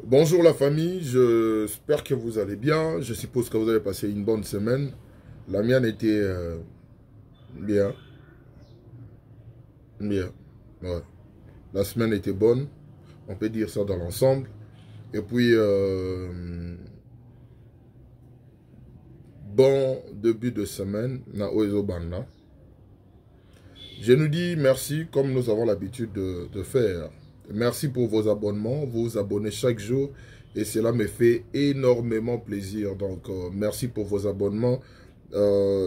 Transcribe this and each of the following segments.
Bonjour la famille, j'espère que vous allez bien. Je suppose que vous avez passé une bonne semaine. La mienne était bien, bien. Ouais. La semaine était bonne, on peut dire ça dans l'ensemble. Et puis, bon début de semaine, na Oezo Banda. Je nous dis merci comme nous avons l'habitude de faire. Merci pour vos abonnements, vous vous abonnez chaque jour et cela me fait énormément plaisir. Donc, merci pour vos abonnements.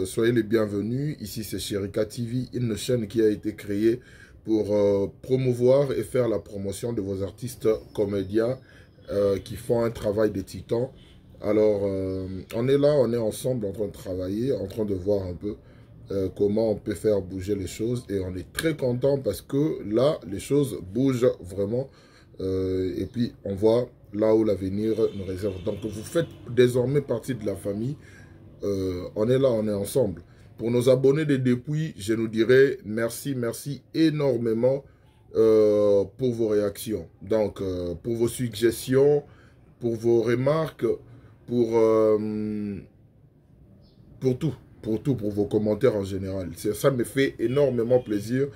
Soyez les bienvenus. Ici, c'est Sherika TV, une chaîne qui a été créée pour promouvoir et faire la promotion de vos artistes comédiens qui font un travail de titan. Alors, on est là, on est ensemble en train de travailler, en train de voir un peu comment on peut faire bouger les choses. Et on est très content parce que là, les choses bougent vraiment. Et puis, on voit là où l'avenir nous réserve. Donc, vous faites désormais partie de la famille. On est là, on est ensemble. Pour nos abonnés de depuis, je nous dirais merci, merci énormément pour vos réactions. Donc, pour vos suggestions, pour vos remarques, pour, pour tout, pour vos commentaires en général. Ça me fait énormément plaisir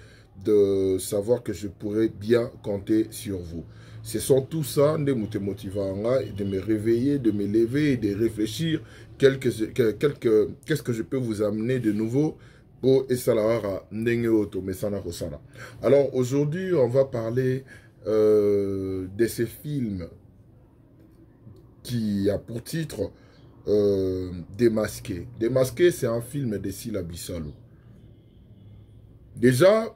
de savoir que je pourrais bien compter sur vous. Ce sont tout ça, de me motiver, de me réveiller, de me lever et de réfléchir qu'est-ce que je peux vous amener de nouveau pour Esalara Ndenge Oto Mesana Rosana. Alors aujourd'hui, on va parler de ces films qui a pour titre Démasqué. Démasqué, c'est un film de Sila Bissalo. Déjà,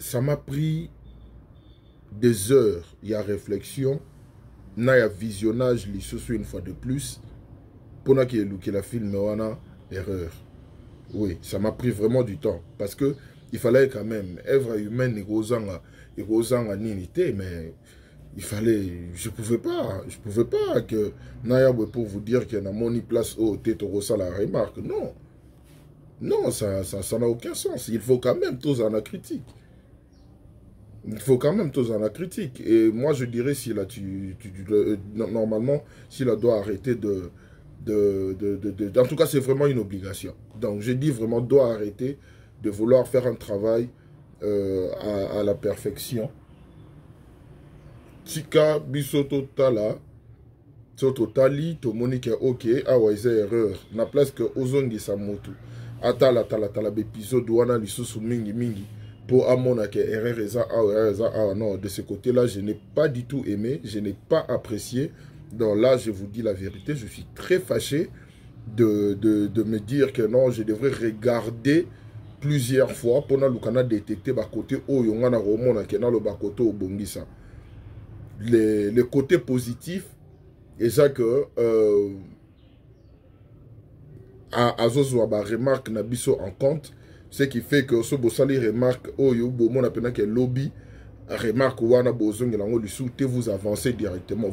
ça m'a pris des heures. Il y a réflexion, il y a visionnage, une fois de plus. Pour qu'il y ait la film, on a erreur. Oui, ça m'a pris vraiment du temps. Parce que il fallait quand même, œuvre humaine, et nité, mais il fallait, je pouvais pas que Naya pour vous dire qu'il y a une place au Tétorosa la remarque. Non, non, ça n'a aucun sens. Il faut quand même tous en la critique. Il faut quand même tous en la critique. Et moi, je dirais, si là, normalement, s'il doit arrêter en tout cas, c'est vraiment une obligation. Donc, je dis vraiment, doit arrêter de vouloir faire un travail à la perfection. Tika bisoto tala, soto tali, to monique ok, awa erreur. Na place que ozongi sa moto. Atala épisode wana lisusu mingi. Pour amona que erreur eza non, de ce côté-là, je n'ai pas du tout aimé, je n'ai pas apprécié. Donc là, je vous dis la vérité, je suis très fâché de me dire que non, je devrais regarder plusieurs fois pour na détecter ba côté oyo ngana romona ke na lo ba côté obongisa. Les côtés positifs, et ça que Azozo ba remarque na biso en compte, ce qui fait que ce bossali remarque oyo bomon appena que lobby remarque wana bozongi lango lisute, vous avancez directement,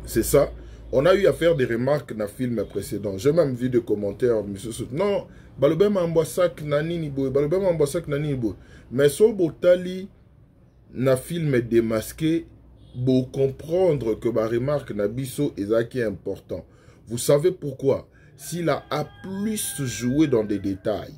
c'est ça. On a eu à faire des remarques dans le film précédent. J'ai même vu des commentaires, monsieur, non, balobé mambosak nanini boy, balobé mambosak nanini boy. Mais so botali na film démasqué, pour comprendre que ma remarque na biso est important. Vous savez pourquoi? S'il a plus joué dans des détails,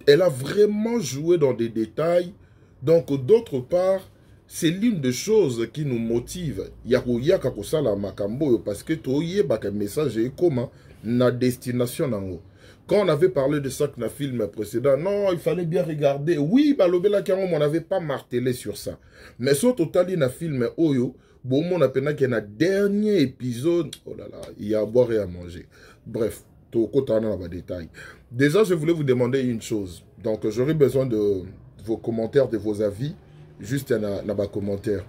elle a vraiment joué dans des détails. Donc, d'autre part, c'est l'une des choses qui nous motive. Yakoya kakosala makambo parce que toye baka message est comment na destination nango. Quand on avait parlé de ça dans le film précédent, non, il fallait bien regarder. Oui, balobela kango, on n'avait pas martelé sur ça. Mais sur total, dans le film Oyo, bon, on a peine qu'il y a un dernier épisode. Oh là là, il y a à boire et à manger. Bref, tout côté dans les détails. Déjà, je voulais vous demander une chose. Donc, j'aurais besoin de vos commentaires, de vos avis, juste dans les commentaires.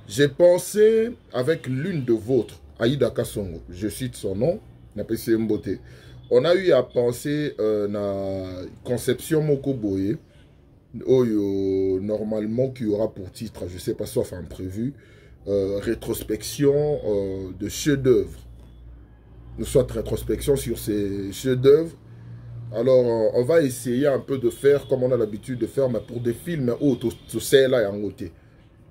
J'ai pensé avec l'une de vôtres, Aïda Kassongo, je cite son nom, n'a pas essayé de on a eu à penser na conception Moko Boye, normalement qui aura pour titre, je ne sais pas, sauf imprévu, rétrospection de chefs-d'œuvre. Soit rétrospection sur ces chefs-d'œuvre Alors, on va essayer un peu de faire comme on a l'habitude de faire, mais pour des films où tu sais là, il y a un côté.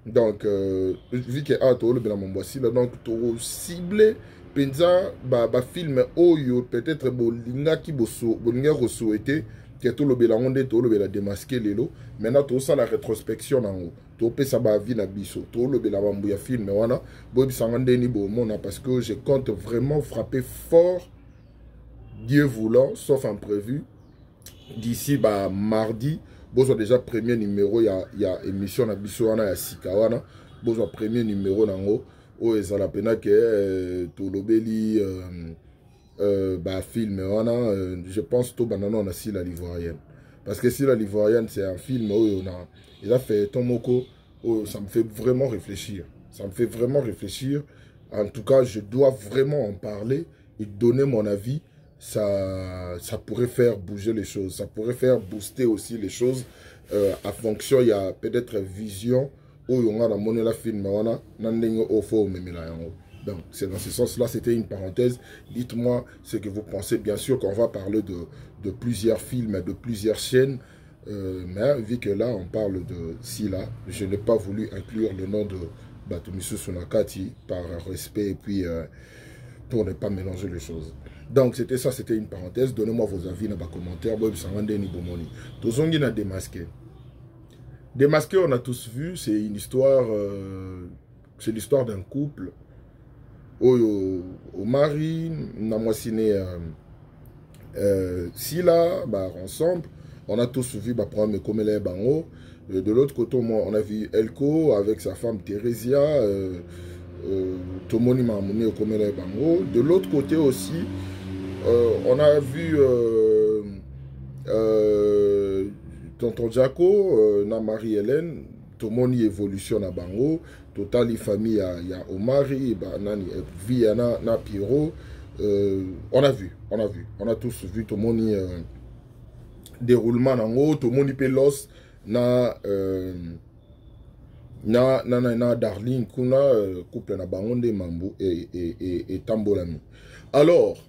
Donc, vu que le bien mon voici là, donc tu ciblé penza ba film oyo peut-être bolinga ki bolinga souhaité que tout le belangonde tout le bela démasquer lelo. Maintenant tout ça la rétrospection nango. To pesa ba vie na biso. Tout le bela bambu ya film wana bobi sangande ni bo mona parce que je compte vraiment frapper fort Dieu voulant sauf imprévu d'ici bah mardi. Bozo déjà premier numéro, il y a émission na biso wana ya Sikawana. Bozo premier numéro nango. O ezala pena ke tolobeli bah film wana. Je pense tout banana on a si la l'ivoirienne. Parce que si la l'ivoirienne c'est un film où on a il a fait Tomoko. Oh, ça me fait vraiment réfléchir. Ça me fait vraiment réfléchir. En tout cas, je dois vraiment en parler et donner mon avis. Ça pourrait faire bouger les choses. Ça pourrait faire booster aussi les choses. À fonction, il y a peut-être vision où on a la monnaie la film. Donc, c'est dans ce sens-là, c'était une parenthèse. Dites-moi ce que vous pensez. Bien sûr qu'on va parler de plusieurs films, de plusieurs chaînes. Mais vu que là, on parle de Sila, je n'ai pas voulu inclure le nom de Batomisu Sunakati par respect et puis pour ne pas mélanger les choses. Donc, c'était ça, c'était une parenthèse. Donnez-moi vos avis dans les commentaires. Tozongi na démasqué. Démasqué, on a tous vu, c'est une histoire, c'est l'histoire d'un couple. Au mari, on a moissiné Sila, bah, ensemble. On a tous vu bah, prendre Komele Bango. De l'autre côté, on a vu Elko avec sa femme Theresia. Tomoni Mamouni au Komele Bango. De l'autre côté aussi, on a vu Tonton Jaco, na Marie-Hélène, Tomoni évolution na Bango, Totali famille, il y a Omari, Nani, Viana, na Pierrot. On a vu, on a tous vu Tomoni déroulement nango, Tomoni Pelos, na Darling, Kuna, couple na Bangonde, Mambo et Tambolami. Alors,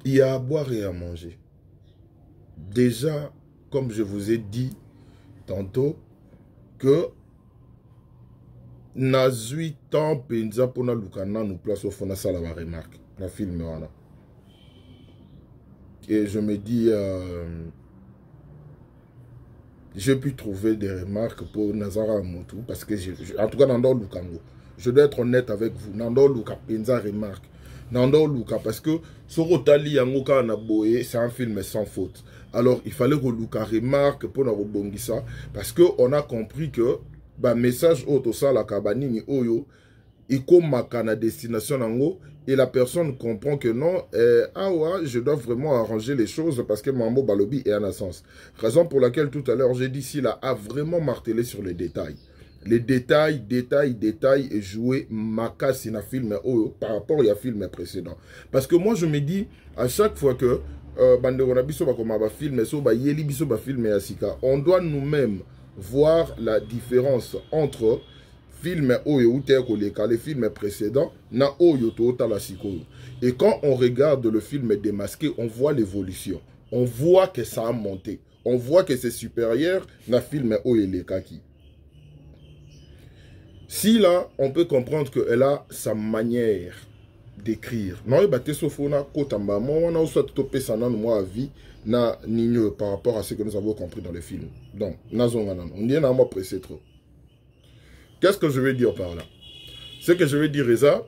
il y a à boire et à manger. Déjà, comme je vous ai dit tantôt, que na 8 ans, penza pona lukana nous place au fond de ça la remarque. La film wana. Et je me dis, j'ai pu trouver des remarques pour Nazara Moutou, parce que, en tout cas, Nando Lukango, je dois être honnête avec vous, Nando Luka penza remarque. Nando Luka, parce que Sorotali Yangoka Naboye, c'est un film sans faute. Alors, il fallait que Luka remarque pour nous ça, parce qu'on a compris que, bah, message auto ça, la Kabanini Oyo, il commence à destination Nango, et la personne comprend que non, ah ouais, je dois vraiment arranger les choses parce que Mambo Balobi est en sens. Raison pour laquelle tout à l'heure, j'ai dit s'il a vraiment martelé sur les détails. Les détails, et jouer makasi na film par rapport à film précédent. Parce que moi, je me dis, à chaque fois que on doit nous-mêmes voir la différence entre film les films précédents na et quand on regarde le film démasqué, on voit l'évolution. On voit que ça a monté. On voit que c'est supérieur na film Kaki. Si là, on peut comprendre qu'elle a sa manière d'écrire. Non, il bâtit Sofona, Kotamba, moi, on a aussi topé ça dans moi à vie, na nino par rapport à ce que nous avons compris dans le film. Donc, on dit à moi pressé trop. Qu'est-ce que je veux dire par là? Ce que je veux dire est ça.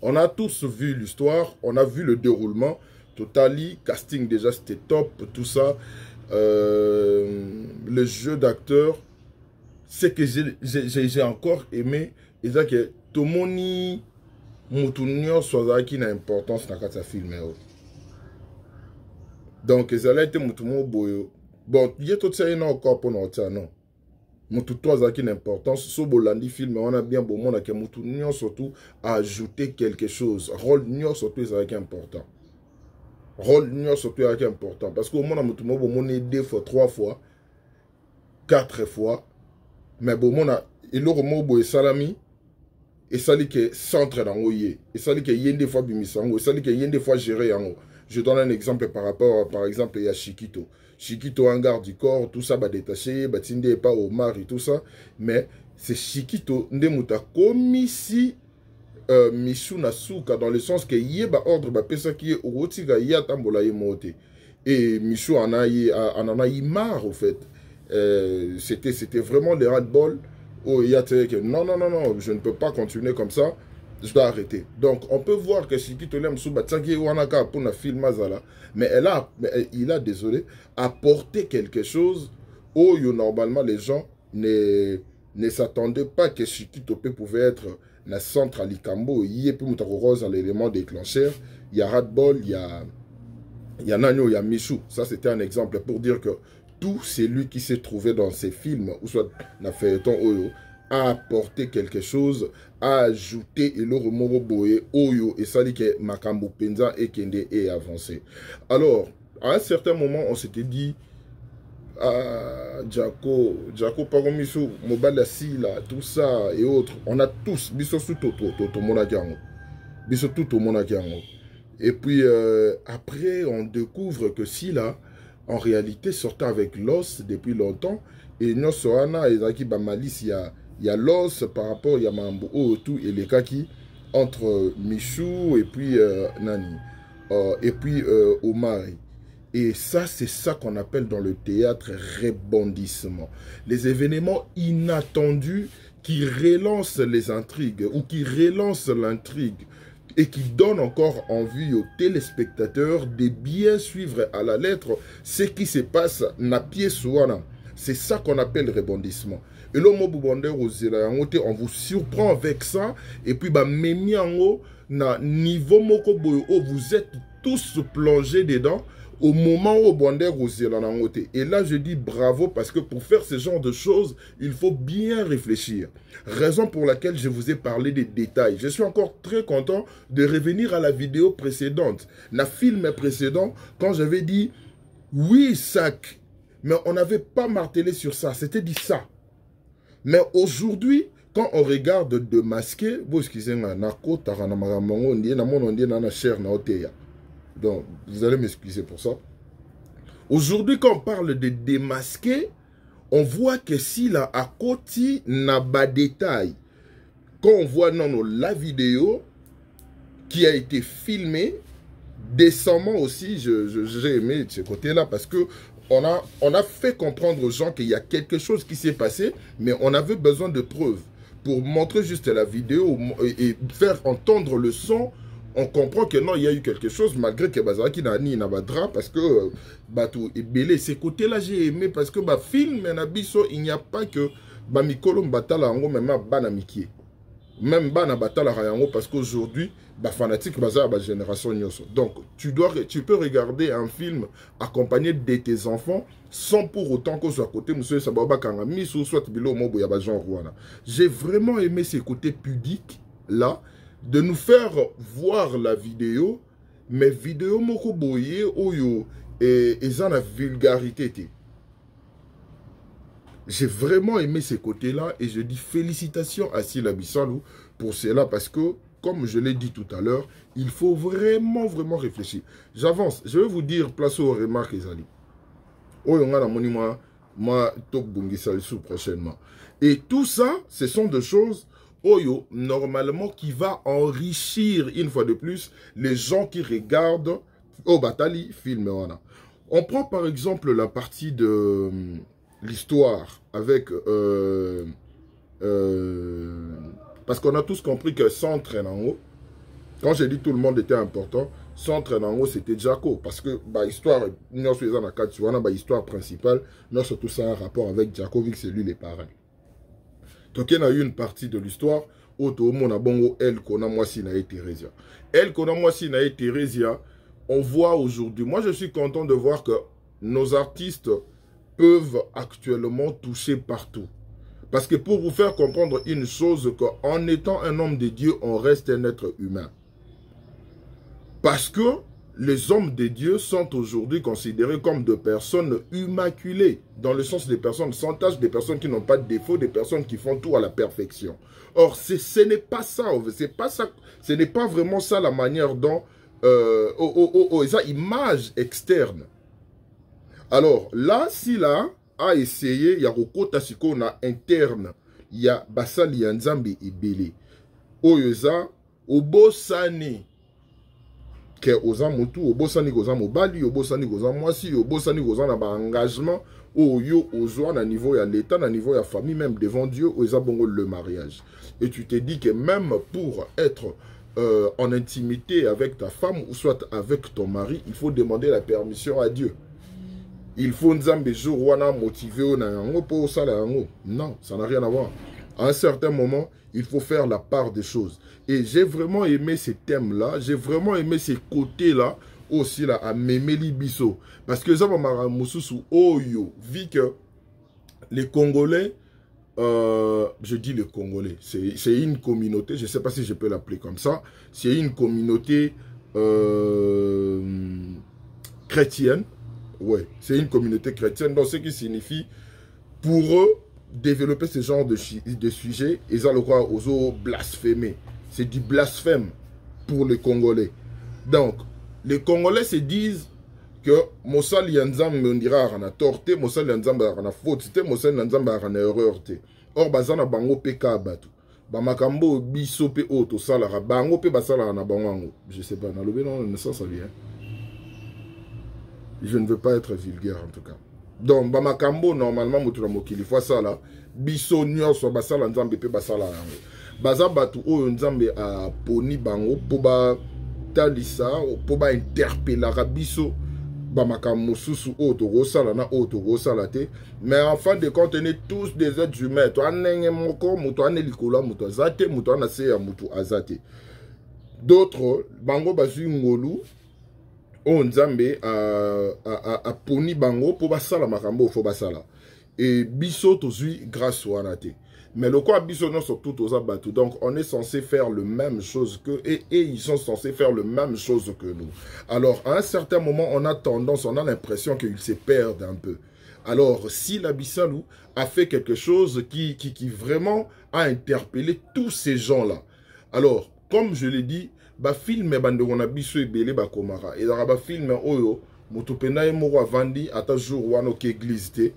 On a tous vu l'histoire, on a vu le déroulement. Totally, casting déjà c'était top, tout ça. Le jeu d'acteur. Ce que j'ai encore aimé, c'est que tout le monde Moutounio soit qui n'a importance dans le film. Donc, ça a été Moutounio Boyo. Bon, il y a tout ça encore pour nous, non. Moutounio qui n'a importance. Sur Bolandi film, on a bien beau monde que Moutounio surtout a ajouté quelque chose. Rôle Nio surtout est important. Rôle Nio surtout est important. Parce qu'au moins, Moutounio on est 2 fois, 3 fois, 4 fois. Mais bon, il y a un salami, et ça dit que centre dans l'oye, et ça dit que y a des fois bimisango, et ça dit que y a des fois géré en haut. Je donne un exemple par rapport, par exemple, il y a Chiquito. Chiquito, un garde du corps, tout ça, va détacher, Tinde pas Omar et tout ça. Mais c'est Chiquito, Ndemuta, comme ici, Michou Nasuka, dans le sens que y a ordre, pesa qui est au Rotiga, y a tambola y monté. Et Michou en a eu marre, au fait. C'était vraiment le ras-le-bol. Oh, il y a que non, non, non, non, je ne peux pas continuer comme ça. Je dois arrêter. Donc, on peut voir que Chiquito Lem Souba Tsaki Wanaka pour la film Mazala, mais il a, désolé, apporté quelque chose où normalement les gens ne s'attendaient pas que Chiquito pouvait être le centre à l'Ikambo. Il y a plus Rose à l'élément déclencheur. Il y a Radbol, il y a Nano, il y a Michou. Ça, c'était un exemple pour dire que tout celui qui s'est trouvé dans ces films, ou soit dans Feuilleton Oyo, a apporté quelque chose, a ajouté et le remoro boye Oyo et ça dit que Makambo Penza et Kende est avancé. Alors, à un certain moment, on s'était dit, ah, Jaco Paromiso, Mobile Sila, tout ça et autres, on a tous, biso tout monakiango. Biso tout monakiango. Et puis, après, on découvre que Sila, en réalité, sortait avec l'os depuis longtemps. Et nous, Sohana, et Zaki Bamalis, il y a l'os par rapport, il y a Mambo, tout, et les kaki, entre Michou et puis Nani, et puis Omari. Et ça, c'est ça qu'on appelle dans le théâtre rebondissement. Les événements inattendus qui relancent les intrigues ou qui relancent l'intrigue et qui donnent encore envie aux téléspectateurs de bien suivre à la lettre ce qui se passe na pied souana. C'est ça qu'on appelle rebondissement. Et là, on vous surprend avec ça. Et puis, na niveau moko boyo, vous êtes tous plongés dedans. Au moment où Bondé et là, je dis bravo parce que pour faire ce genre de choses, il faut bien réfléchir. Raison pour laquelle je vous ai parlé des détails. Je suis encore très content de revenir à la vidéo précédente. La film précédent, quand j'avais dit oui, sac, mais on n'avait pas martelé sur ça. C'était dit ça. Mais aujourd'hui, quand on regarde de masquer, vous excusez-moi, donc, vous allez m'excuser pour ça. Aujourd'hui, quand on parle de démasquer, on voit que si là, à côté, n'a pas de détail. Quand on voit non, la vidéo qui a été filmée, décemment aussi, j'ai aimé ce côté-là parce que on a fait comprendre aux gens qu'il y a quelque chose qui s'est passé, mais on avait besoin de preuves pour montrer juste la vidéo et faire entendre le son. On comprend que non, il y a eu quelque chose, malgré que Bazaraki n'a ni Nabadra, parce que Batou est belé. Ces côtés-là, j'ai aimé, parce que film, il n'y a pas que Mikolo Batala Ango, même Banamiki. Même Bana Batala Rayango, parce qu'aujourd'hui, fanatique Bazar, génération Nyoso. Donc, tu peux regarder un film accompagné de tes enfants, sans pour autant qu'on soit à côté, monsieur Sababa Kangami, soit Bilo Mobo Yabajan Rouana. J'ai vraiment aimé ces côtés pudiques, là, de nous faire voir la vidéo, mais vidéo moko boye oyo et ça la vulgarité. J'ai vraiment aimé ces côtés-là et je dis félicitations à Sila Bissalou pour cela parce que, comme je l'ai dit tout à l'heure, il faut vraiment réfléchir. J'avance, je vais vous dire, place aux remarques Ezali. Oyo nga na moni moi tok bungisa sous prochainement. Et tout ça, ce sont des choses Oyo, normalement, qui va enrichir, une fois de plus, les gens qui regardent au Batali film. On prend par exemple la partie de l'histoire avec... parce qu'on a tous compris que Centre en haut, quand j'ai dit tout le monde était important, Centre en haut, c'était Jaco. Parce que l'histoire, l'histoire principale, nous surtout ça un rapport avec Jaco, vu que c'est lui les parents. Donc, il y a eu une partie de l'histoire où on a bongo El Konamwasi na Teresia. El Konamwasi na Teresia, on voit aujourd'hui. Moi, je suis content de voir que nos artistes peuvent actuellement toucher partout. Parce que pour vous faire comprendre une chose, qu'en étant un homme de Dieu, on reste un être humain. Parce que les hommes de Dieu sont aujourd'hui considérés comme des personnes immaculées, dans le sens des personnes sans tâche, des personnes qui n'ont pas de défaut, des personnes qui font tout à la perfection. Or, ce n'est pas ça, ce n'est pas vraiment ça la manière dont eza image externe. Alors là, si là a essayé, il y a kokota siko na interne, il y a basali ya nzambe ebele. Oyoza obosani ke oza mutu, obosani koza mobali, obosani koza mwasi, obosani koza na ba engagement oyo ozwa na niveau ya l'état, na niveau ya famille, même devant Dieu, oyoza bongo le mariage. Et tu te dis que même pour être en intimité avec ta femme ou soit avec ton mari, il faut demander la permission à Dieu. Il faut nzambe jour wana motiver na yango pour ça la yango. Non, ça n'a rien à voir. À un certain moment, il faut faire la part des choses. Et j'ai vraiment aimé ces thèmes-là, j'ai vraiment aimé ces côtés-là aussi là à Memeli Bisso. Parce que ça m'a mususu oyo, vu que les Congolais, je dis les Congolais, c'est une communauté, je ne sais pas si je peux l'appeler comme ça, c'est une communauté chrétienne. Ouais, c'est une communauté chrétienne, donc ce qui signifie, pour eux, développer ce genre de sujet, ils ont le droit aux blasphémer. C'est du blasphème pour les Congolais. Donc, les Congolais se disent que Moussal Yanzam me dira à la torte, Moussal Yanzam à la faute, Moussal Yanzam à la erreur. Or, Bazana Bango Peka Batu. Bamakambo Biso Pe Oto Salara, Bango Pe Basala na Bango. Je sais pas, dans le non, ça vient. Je ne veux pas être vulgaire en tout cas. Donc, Bamakambo, normalement, il faut ça là. Biso Nyos, Basala Nzambe Pe Basala. Baza Batu O Nzambe a Poni Bango, Poba Talisa, Poba interpellara Biso, Bamakambo Susu Oto Rosala na Oto Rosala te. Mais en fin de compte, on est tous des êtres humains. Toi, Nenge Moko, Moutoane Likola, Moutoane Zate, Moutoane Seya, Moutou Azate. D'autres, Bango Basu Ngolu, on Nzambe a poni bango pour basala makambo fo basala et biso tozui grâce au anate mais le quoi biso non surtout aux abattus donc on est censé faire le même chose que et ils sont censés faire le même chose que nous. Alors à un certain moment on a tendance, on a l'impression qu'ils se perdent un peu. Alors si la Bissalou a fait quelque chose qui vraiment a interpellé tous ces gens là, alors comme je l'ai dit, ba film bande on a biso ebele ba komara et ba film oyo motopena e moko avandi ata jour wana ke église te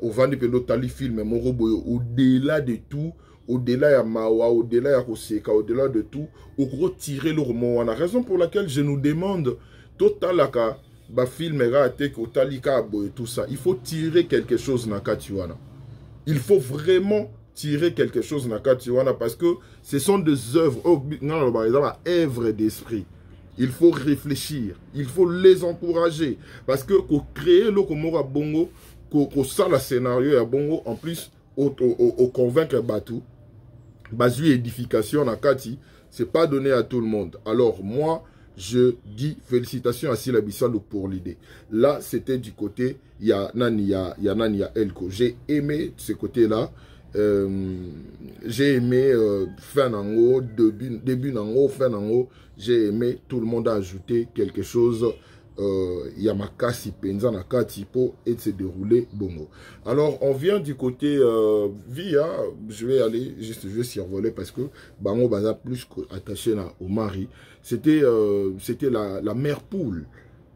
au vandi pelo tali film moko boyo au-delà de tout, au-delà ya mawa, au-delà ya koseka, au-delà de tout, au gros tirer le roman wana. Raison pour laquelle je nous demande totalaka ba film rate ko talika boyo tout ça. Il faut tirer quelque chose na katiwana. Il faut vraiment tirer quelque chose na katiwana parce que ce sont des œuvres, non, par exemple, œuvres d'esprit. Il faut réfléchir, il faut les encourager parce que pour créer le komora bongo, pour ça le scénario à bongo, en plus au convaincre Batu, basu édification na kati, c'est pas donné à tout le monde. Alors moi je dis félicitations à Sila Bissalo pour l'idée. Là c'était du côté il y a Elko. J'ai aimé ce côté là. J'ai aimé fin nango, début nango, fin nango. J'ai aimé, tout le monde a ajouté quelque chose. Yamakasi Penza Nakati pour et se dérouler bongo. Alors on vient du côté via, je vais aller juste, je vais survoler parce que Bango Baza plus attaché au mari. C'était la mère poule.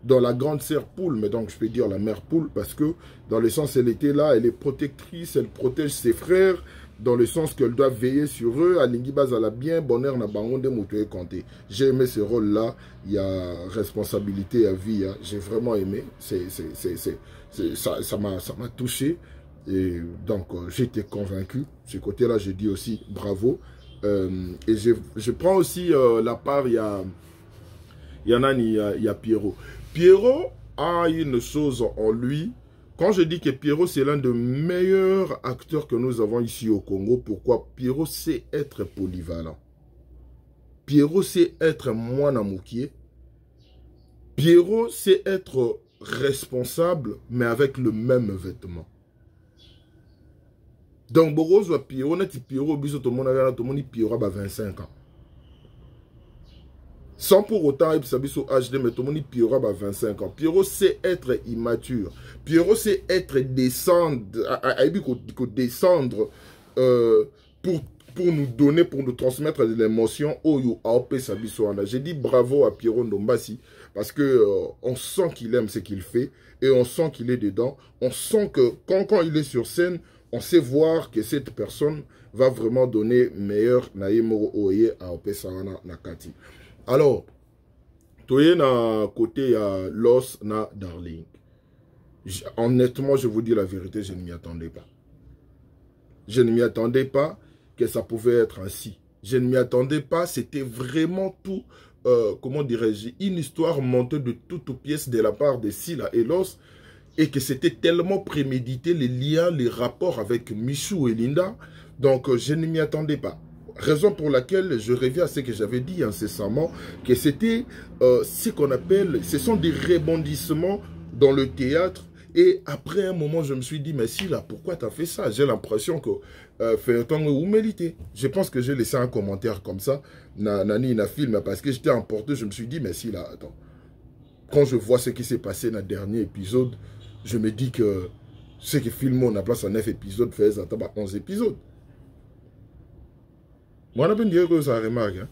Dans la grande sœur poule, mais donc je peux dire la mère poule parce que dans le sens elle était là, elle est protectrice, elle protège ses frères, dans le sens qu'elle doit veiller sur eux, Alingi Bazala bien, bonheur na bangon de Moutoue Kanté. J'ai aimé ce rôle-là, il y a responsabilité à vie, hein. J'ai vraiment aimé, ça m'a touché, et donc j'étais convaincu, ce côté-là je dis aussi bravo, et je prends aussi la part, il y a Pierrot. Pierrot a une chose en lui. Quand je dis que Pierrot, c'est l'un des meilleurs acteurs que nous avons ici au Congo, pourquoi? Pierrot sait être polyvalent. Pierrot sait être moine moukier. Pierrot sait être responsable, mais avec le même vêtement. Donc, Boros ou Pierrot, on a dit Pierrot, tout le monde a Pierrot à 25 ans. Sans pour autant, il s'habille sur HD, mais tout le monde Pierrot à 25 ans. Pierrot sait être immature. Pierrot sait être descendre pour nous donner, pour nous transmettre de l'émotion. J'ai dit bravo à Pierrot Ndombasi parce que on sent qu'il aime ce qu'il fait et on sent qu'il est dedans. On sent que quand il est sur scène, on sait voir que cette personne va vraiment donner meilleur naïmo oye à Opesawana Nakati. Alors, toye na côté à Los na Darling. Honnêtement, je vous dis la vérité, je ne m'y attendais pas. Je ne m'y attendais pas que ça pouvait être ainsi. Je ne m'y attendais pas, c'était vraiment tout, comment dirais-je, une histoire montée de toutes pièces de la part de Sila et Los, et que c'était tellement prémédité, les liens, les rapports avec Michou et Linda, donc je ne m'y attendais pas. Raison pour laquelle je reviens à ce que j'avais dit incessamment, que c'était ce qu'on appelle, ce sont des rebondissements dans le théâtre. Et après un moment, je me suis dit, mais si là, pourquoi tu as fait ça? J'ai l'impression que Feuilleton ou Mélité. Je pense que j'ai laissé un commentaire comme ça, Nani, na film, parce que j'étais emporté, je me suis dit, mais si là, attends. Quand je vois ce qui s'est passé dans le dernier épisode, je me dis que ce que film on a place en 9 épisodes, fait 11 épisodes. Moi, on a bien dit que ça remarque. Hein?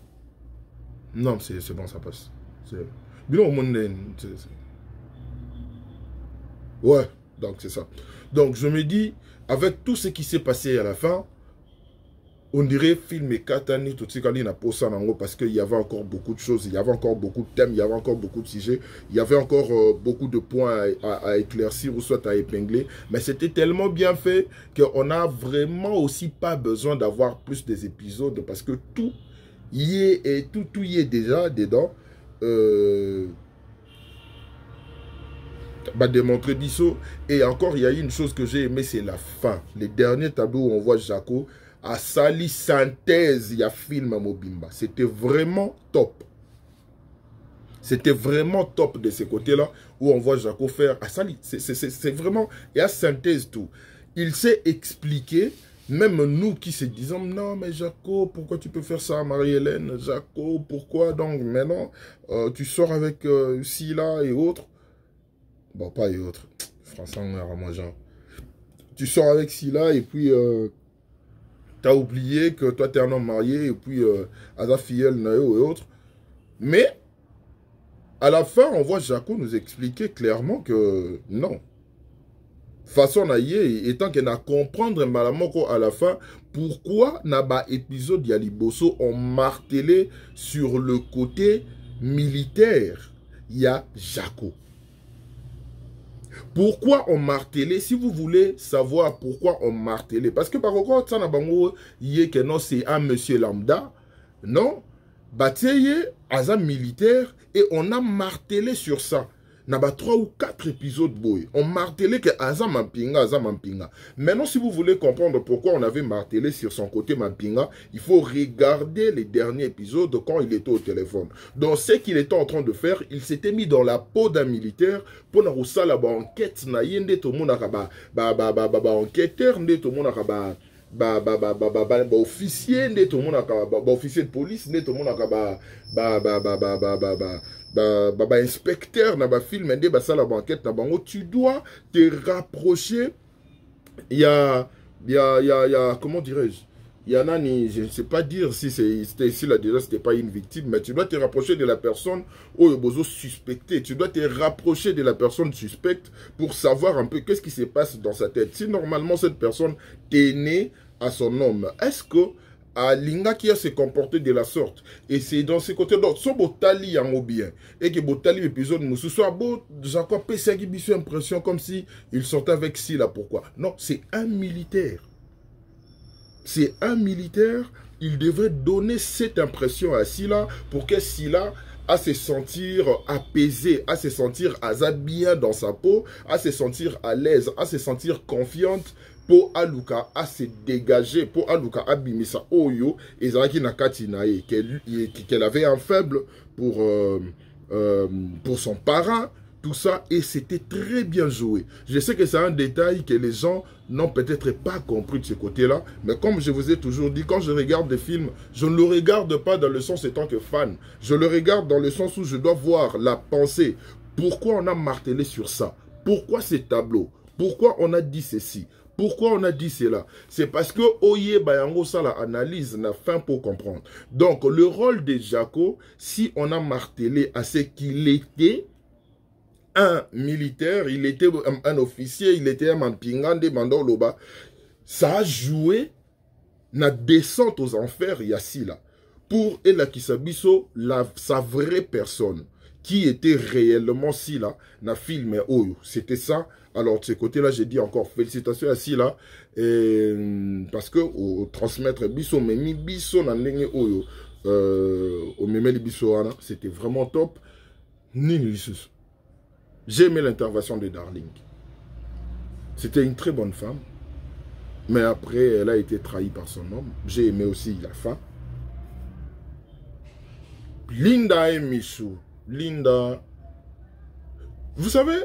Non, c'est bon, ça passe. Bien au monde. Ouais, donc c'est ça. Donc je me dis, avec tout ce qui s'est passé à la fin, on dirait film et Katani, tout ce qu'il y a parce qu'il y avait encore beaucoup de choses, il y avait encore beaucoup de thèmes, il y avait encore beaucoup de sujets, il y avait encore beaucoup de points à éclaircir ou soit à épingler. Mais c'était tellement bien fait qu'on n'a vraiment aussi pas besoin d'avoir plus des épisodes parce que tout y est, et tout y est déjà dedans. Démontrer Bissot. Et encore, il y a une chose que j'ai aimé, c'est la fin. Les derniers tableaux où on voit Jaco à sali synthèse, il y a film à Mobimba. C'était vraiment top. C'était vraiment top de ce côté-là où on voit Jaco faire à sali. C'est vraiment, il y a synthèse tout. Il s'est expliqué. Même nous qui se disons, non mais Jaco, pourquoi tu peux faire ça à Marie-Hélène? Jaco, pourquoi donc maintenant tu sors avec Sila et autres? Bon, pas et autres. Français, on est vraiment genre. Tu sors avec Sila et puis t'as oublié que toi t'es un homme marié et puis Ada Fiel, Nayo et autres. Mais à la fin, on voit Jaco nous expliquer clairement que non. Façon naïe, étant qu'elle n'a comprendre malamoko à la fin, pourquoi n'a épisode Yaliboso ont martelé sur le côté militaire. Il y a Jaco. Pourquoi on martelait? Si vous voulez savoir pourquoi on martelait, parce que par contre, ça n'a pas que non, c'est un monsieur lambda, non, Batseye, Azam militaire, et on a martelé sur ça. N'a pas 3 ou 4 épisodes, boy. On martelait que Azam Mampinga, Azam Mampinga. Maintenant, si vous voulez comprendre pourquoi on avait martelé sur son côté Mampinga, il faut regarder les derniers épisodes quand il était au téléphone. Donc, ce qu'il était en train de faire, il s'était mis dans la peau d'un militaire pour nous faire la enquête. Tout le monde a enquêteur, tout le monde a officier, tout le monde a officier de police, tout le monde a inspecteur na ba film ndé ba sala banquette na bango. Tu dois te rapprocher. Il y a comment dirais-je, il y en a, je ne sais pas dire si c'était ici là déjà c'était pas une victime, mais tu dois te rapprocher de la personne où il besoin suspecté. Tu dois te rapprocher de la personne suspecte pour savoir un peu qu'est-ce qui se passe dans sa tête. Si normalement cette personne est née à son homme, est-ce que à Linga qui a se comporté de la sorte? Et c'est dans ce côté donc so botali yango bien et que botali épisode nous soit beau Jacob PC qui biso impression comme si il sortait avec Sila. Pourquoi? Non, c'est un militaire. C'est un militaire, il devrait donner cette impression à Sila pour que Sila à se sentir apaisé, à se sentir bien dans sa peau, à se sentir à l'aise, à se sentir confiante pour Aluka à se dégager, pour Aluka à bimisa oyo et Zaki Nakati nae qu'elle avait un faible pour son parent, tout ça, et c'était très bien joué. Je sais que c'est un détail que les gens n'ont peut-être pas compris de ce côté-là, mais comme je vous ai toujours dit, quand je regarde des films, je ne le regarde pas dans le sens étant que fan, je le regarde dans le sens où je dois voir la pensée. Pourquoi on a martelé sur ça? Pourquoi ces tableaux? Pourquoi on a dit ceci? Pourquoi on a dit cela? C'est parce que Oye Bayango ça la analyse n'a fin pour comprendre. Donc le rôle de Jaco, si on a martelé à ce qu'il était un militaire, il était un officier, il était un Mampingande, Mandoloba, ça a joué la descente aux enfers Yassi là. Pour Ela Kisabiso, sa vraie personne, qui était réellement Sila, na film Oyo. C'était ça. Alors, de ce côté-là, j'ai dit encore félicitations à Sila, parce que au transmettre Bisso, Memi Bisso, Nandenge Oyo, au Memeli Bisso, c'était vraiment top. J'ai aimé l'intervention de Darling. C'était une très bonne femme, mais après, elle a été trahie par son homme. J'ai aimé aussi la fin. Linda et Michou. Linda. Vous savez,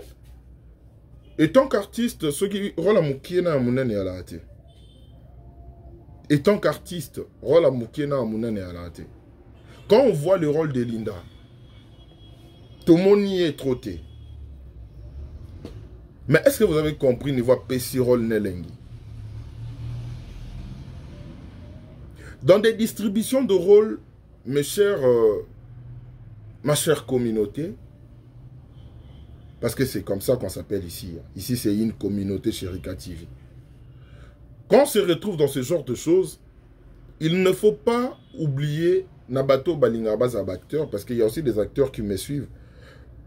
étant qu'artiste, ceux qui rôle à Moukiena à Mounene à la tête. Étant qu'artiste, rôle à Moukiena à Mounene à la tête. Quand on voit le rôle de Linda, tout le monde y est trotté. Mais est-ce que vous avez compris niveau Pessirol Nelengi? Dans des distributions de rôles, mes chers, ma chère communauté, parce que c'est comme ça qu'on s'appelle ici. Ici, c'est une communauté chez Rika TV. Quand on se retrouve dans ce genre de choses, il ne faut pas oublier Nabato Balingabaz à acteur, parce qu'il y a aussi des acteurs qui me suivent.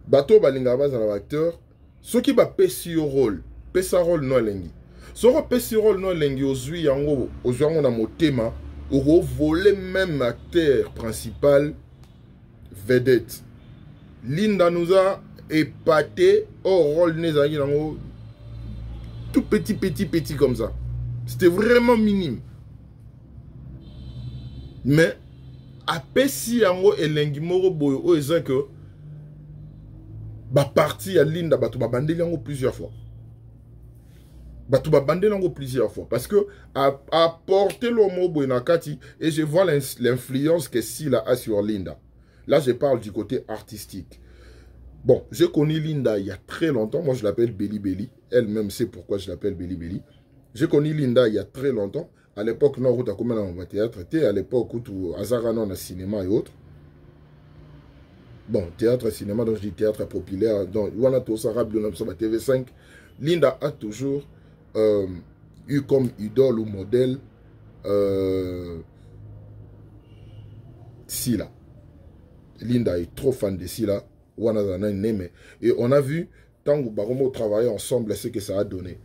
Bato Balingabaz à acteur, ceux qui va pési au rôle, pésa rôle non lengi. Ceux qui pési rôle non lengi, aujourd'hui, on a mon thème, au volet même acteur principal, vedette. Linda nous a épaté au rôle tout petit comme ça. C'était vraiment minime. Mais après si yango elengi moro boyo o eza que ba parti à Linda batu ba bandeli yango plusieurs fois. Batu ba bandeli yango plusieurs fois parce que a porté le mot boyo nakati et je vois l'influence que Sila a sur Linda. Là je parle du côté artistique. Bon, j'ai connu Linda il y a très longtemps. Moi, je l'appelle Belly Belly. Elle-même sait pourquoi je l'appelle Belly Belly. J'ai connu Linda il y a très longtemps. À l'époque, non, où tu as commencé dans théâtre. À l'époque où tu as dans le cinéma et autres. Bon, théâtre, cinéma, donc je dis théâtre populaire. Donc, on a tout ça, TV5. Linda a toujours eu comme idole ou modèle Sila. Linda est trop fan de Sila. Et on a vu, tant que Baromo travaillait ensemble, ce que ça a donné.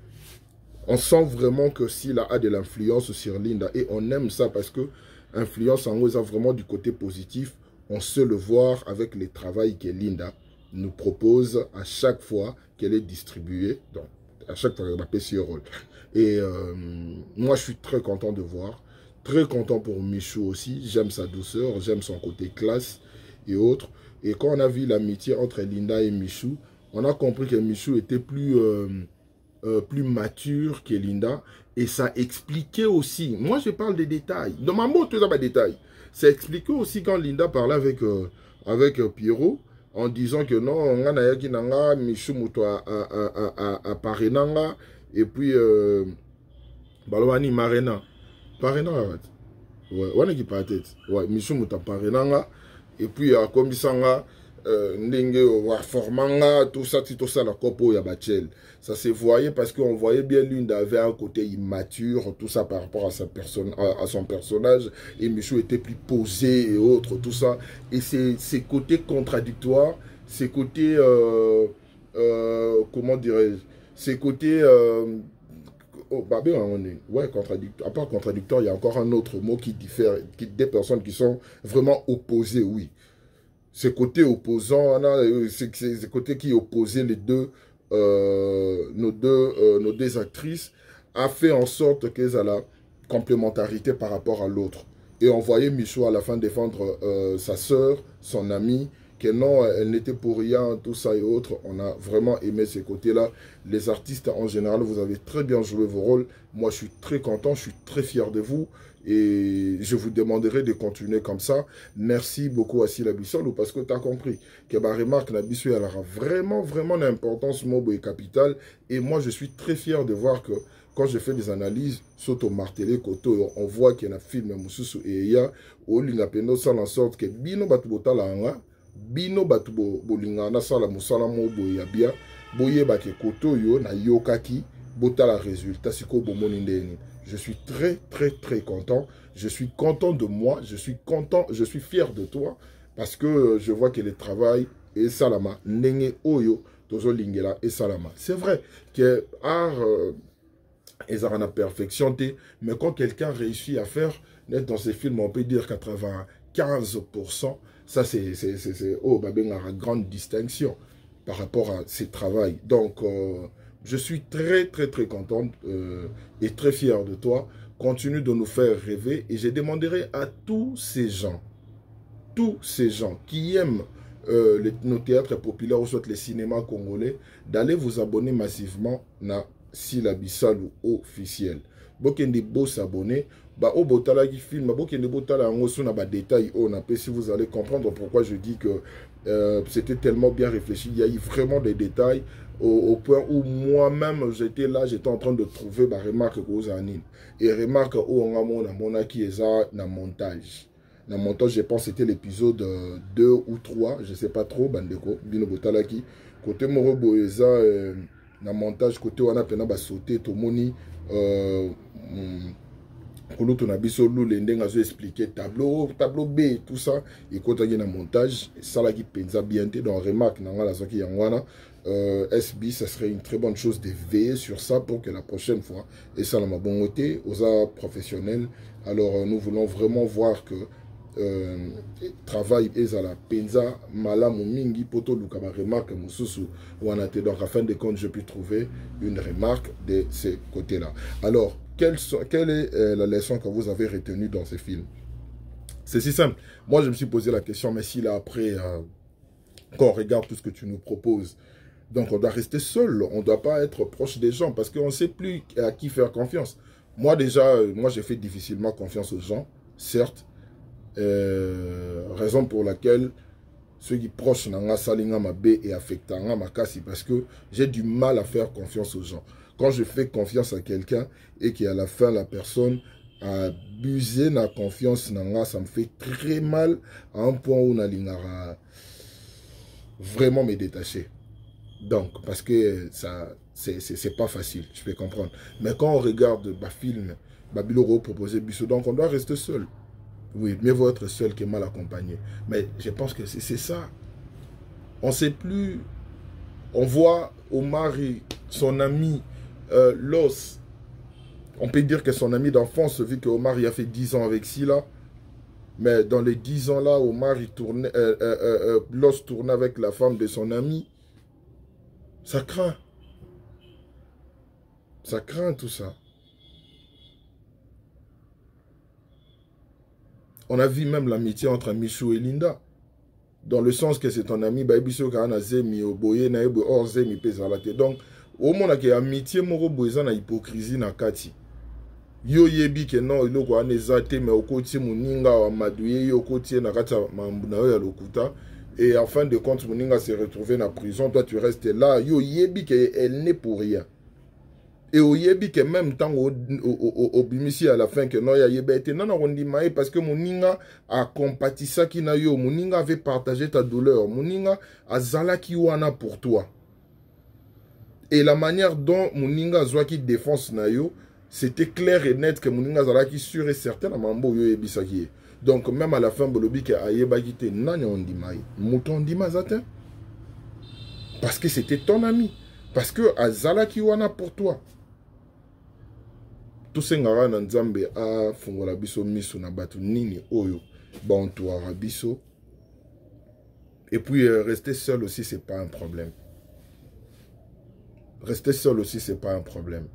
On sent vraiment que Sila a de l'influence sur Linda. Et on aime ça parce que l'influence en nous a vraiment du côté positif. On sait le voir avec les travails que Linda nous propose à chaque fois qu'elle est distribuée. Donc, à chaque fois qu'elle va passer sur rôle. Et moi, je suis très content de voir. Très content pour Michou aussi. J'aime sa douceur, j'aime son côté classe et autres. Et quand on a vu l'amitié entre Linda et Michou, on a compris que Michou était plus mature que Linda. Et ça expliquait aussi, moi je parle des détails, dans ma mot, tout ça, pas de détails. Ça expliquait aussi quand Linda parlait avec Pierrot, en disant que non, on a dit que Michou a Parenanga, et puis, Balwani Marena. Parena, ouais, on a qui pas tête. Ouais, Michou a Parenanga. Et puis, comme ça, formanga, tout ça, la copo, ya bachel. Ça se voyait parce qu'on voyait bien Linda avait un côté immature, tout ça par rapport à sa personne, à son personnage. Et Michou était plus posé et autres, tout ça. Et ces côtés contradictoires, ces côtés, comment dirais-je, ces côtés, oh, bah bien, ouais, contradictoire. À part contradictoire, il y a encore un autre mot qui diffère, des personnes qui sont vraiment opposées, oui. Ce côté opposant, ce côté qui opposait les deux, nos deux actrices, a fait en sorte qu'elles aient la complémentarité par rapport à l'autre. Et on voyait Michou à la fin défendre sa sœur, son amie, que non, elle n'était pour rien, tout ça et autres. On a vraiment aimé ces côtés-là. Les artistes, en général, vous avez très bien joué vos rôles. Moi, je suis très content, je suis très fier de vous. Et je vous demanderai de continuer comme ça. Merci beaucoup à Sila Bissolo, parce que tu as compris que ma remarque, elle aura vraiment, vraiment d'importance, mobo et capital. Et moi, je suis très fier de voir que quand je fais des analyses, surtout martelé, on voit qu'il y a un film, et il y a, en sorte que bino batubota la bino batu bolingana sala musala mo boya bia boye ba ke koto yo na yokaki bota la résultat siko bomoni ndeni. Je suis très content. Je suis content de moi, je suis content, je suis fier de toi parce que je vois que le travail est salama nenge oyo tozo lingela et salama. C'est vrai que art ils ont la perfection, mais quand quelqu'un réussit à faire dans ces films, on peut dire 95%. Ça, c'est une grande distinction par rapport à ses travaux. Donc, je suis très content et très fier de toi. Continue de nous faire rêver. Et je demanderai à tous ces gens qui aiment nos théâtres populaires ou soit les cinémas congolais, d'aller vous abonner massivement à Sila Bissalo officiel. Bokende beau s'abonner. Bah, au botala qui filme, bokende botala en osso na ba détail on a si vous allez comprendre pourquoi je dis que c'était tellement bien réfléchi. Il y a eu vraiment des détails au point où moi-même j'étais là, j'étais en train de trouver ma remarque aux anines. Et remarque où on a mon qui est na montage. Dans mon montage, je pense que c'était l'épisode 2 ou 3, je ne sais pas trop, Bandeko, Bino Botalaki. Côté Moro Boeza, dans le montage, côté on a pena ba sauter, Tomoni, Kolo Tonabiso, Lulendeng a expliqué tableau B, tout ça. Et quand on a un montage, ça là qui pensa bien, donc remarque, dans la zone qui yangwana, SB, ça serait une très bonne chose de veiller sur ça pour que la prochaine fois, et ça, la bon côté, aux arts professionnels, alors nous voulons vraiment voir que travail ezala penza malamu mingi poto lukaba remarque mususu wanate. Donc à fin de compte je peux trouver une remarque de ce côté là. Alors quelle est la leçon que vous avez retenue dans ce film? C'est si simple. Moi je me suis posé la question, mais si là après quand on regarde tout ce que tu nous proposes, donc on doit rester seul, on ne doit pas être proche des gens parce qu'on ne sait plus à qui faire confiance. Moi déjà, moi j'ai fait difficilement confiance aux gens, certes. Raison pour laquelle ceux qui proches n'ont salinga ma B et affectant ma casse parce que j'ai du mal à faire confiance aux gens. Quand je fais confiance à quelqu'un et qu'à la fin la personne a abusé ma confiance, ça me fait très mal à un point où on vraiment me détacher. Donc, parce que ça, c'est pas facile, je peux comprendre. Mais quand on regarde le film, Babyloro proposé Bissot, donc on doit rester seul. Oui, mieux vaut être seul que mal accompagné. Mais je pense que c'est ça. On ne sait plus. On voit Omar, son ami, Los. On peut dire que son ami d'enfance, vu que Omar il a fait 10 ans avec Sila. Mais dans les 10 ans là, Omar, il tournait, Los tournait avec la femme de son ami. Ça craint. Ça craint tout ça. On a vu même l'amitié entre Michou et Linda. Dans le sens que c'est ton ami, donc, au moins, il y a amitié, il hypocrisie, na kati. Yo yebi ke non, il y a nezate, mais au côté, Mouninga, Amadouye, yo côté, na kata, Mambunaoya, Lokuta. Et en fin de compte, Mouninga s'est retrouvé dans la prison, toi tu restes là. Yo yebi qu'elle n'est pour rien. Et au yebi que même temps au bimisi à la fin que non ya yebete non on dit maï parce que Mouninga a compatissé qui na yo Mouninga avait partagé ta douleur Mouninga a zala ki wana pour toi et la manière dont Mouninga zoa qui défense na yo c'était clair et net que Mouninga zala qui sûr et certain na mambo yo yebisa ki donc même à la fin bolobi que ayeba ki te nanya on dit maï mouton dit mazatin parce que c'était ton ami parce que a zala ki wana pour toi. Tout ce ngara na nzambe a fungola biso miso na batu nini oyo bantuara biso. Et puis rester seul aussi c'est pas un problème. Rester seul aussi c'est pas un problème.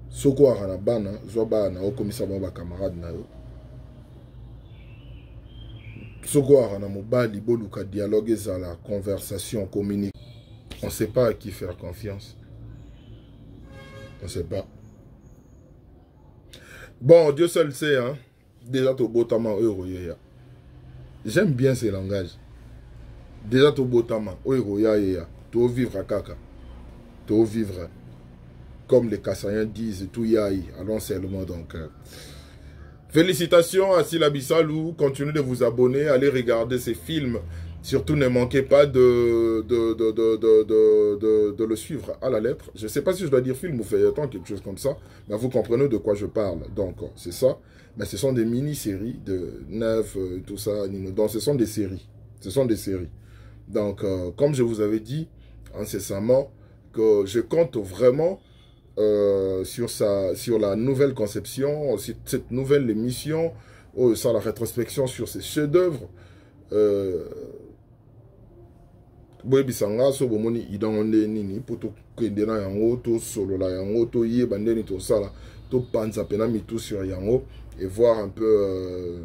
Soko arana bana zoba na o komisa ba camarade na yo. Sogwara na mobali boluka dialogue ezala conversation communique. On ne sait pas à qui faire confiance. On ne sait pas. Bon, Dieu seul sait, hein. Déjà to botama euroya. J'aime bien ces langages. Déjà to botama euroya. To vivre à kaka. To vivre comme les Kassaïens disent tout yaï. Allons seulement donc. Félicitations à Sila Bissalou. Continuez de vous abonner. Allez regarder ces films. Surtout ne manquez pas de le suivre à la lettre. Je ne sais pas si je dois dire film ou feuilleton, quelque chose comme ça. Mais vous comprenez de quoi je parle. Donc, c'est ça. Mais ce sont des mini-séries de 9, tout ça. Donc, ce sont des séries. Ce sont des séries. Donc, comme je vous avais dit incessamment, que je compte vraiment sur la nouvelle conception, sur cette nouvelle émission, sur la rétrospection sur ces chefs-d'œuvre. Boyebisanga so bomoni idonde nini poto kende na yango to solo la yango to yeba ndeni to sala to panza pena mitu sur yango et voir un peu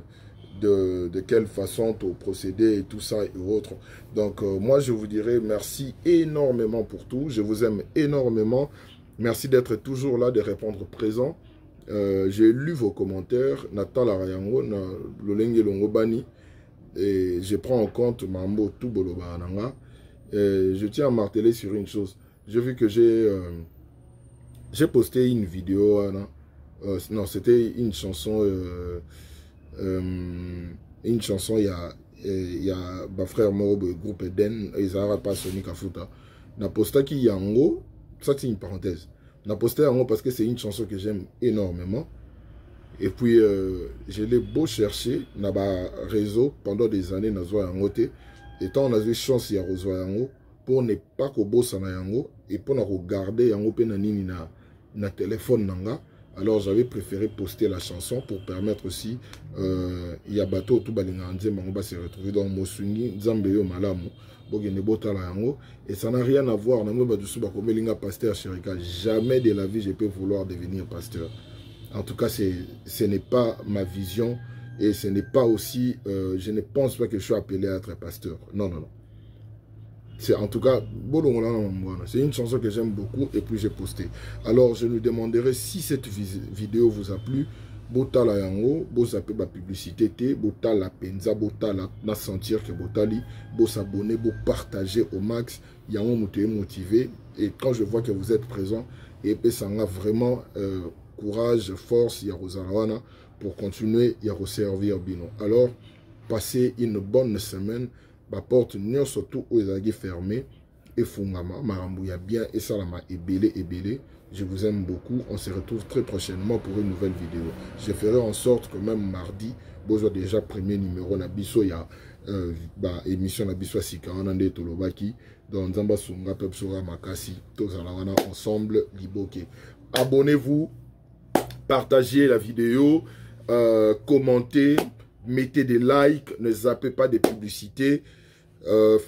de quelle façon to procéder et tout ça et autres. Donc moi je vous dirais merci énormément pour tout, je vous aime énormément, merci d'être toujours là, de répondre présent. J'ai lu vos commentaires Natala Rayango na Lolenge Longobani et je prends en compte Mambo tout boloba nanga. Je tiens à marteler sur une chose. J'ai vu que j'ai posté une vidéo. Non, c'était une chanson. Une chanson, il y a ma frère Mob, groupe Eden, et Zara pas Sonic Afuta. Na posta qui yango, ça c'est une parenthèse. Na posté yango parce que c'est une chanson que j'aime énormément. Et puis, je l'ai beau chercher dans le réseau pendant des années. Et tant on a eu chance ya yango pour ne pas que bossa na yango et pour ne regarder yango pe na nini na téléphone nanga. Alors j'avais préféré poster la chanson pour permettre aussi ya bato tout balinga nzemba ngo ba se retrouver dans mosungi nzambe yo malamu bogene botala yango et ça n'a rien à voir na mo ba dusu ba komelinga pasteur Chérika. Jamais de la vie je peux vouloir devenir pasteur. En tout cas ce n'est pas ma vision. Et ce n'est pas aussi, je ne pense pas que je suis appelé à être pasteur. Non, non, non. C'est en tout cas, c'est une chanson que j'aime beaucoup et puis j'ai posté. Alors, je nous demanderai si cette vidéo vous a plu. Botala yango, bozape ba publicité te, botala penza, botala na sentir que botali, s'abonner, partager au max. Yango moté motivé. Et quand je vois que vous êtes présent, et puis ça a vraiment courage, force, Yarosalawana, pour continuer à servir Bino. Alors, passez une bonne semaine. Ma porte n'est surtout aux aguets fermés. Et Fungama, Marambouya bien, et Salama, et Belé. Je vous aime beaucoup. On se retrouve très prochainement pour une nouvelle vidéo. Je ferai en sorte que même mardi, vous avez déjà premier numéro. Na biso ya émission na biso Sika Onande Tolobaki. Dans Nzamba Sunga Pepsora Makasi. Tous ensemble, Liboke. Abonnez-vous. Partagez la vidéo. Commentez, mettez des likes, ne zappez pas des publicités,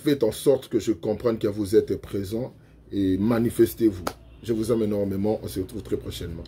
faites en sorte que je comprenne que vous êtes présent et manifestez-vous. Je vous aime énormément, on se retrouve très prochainement.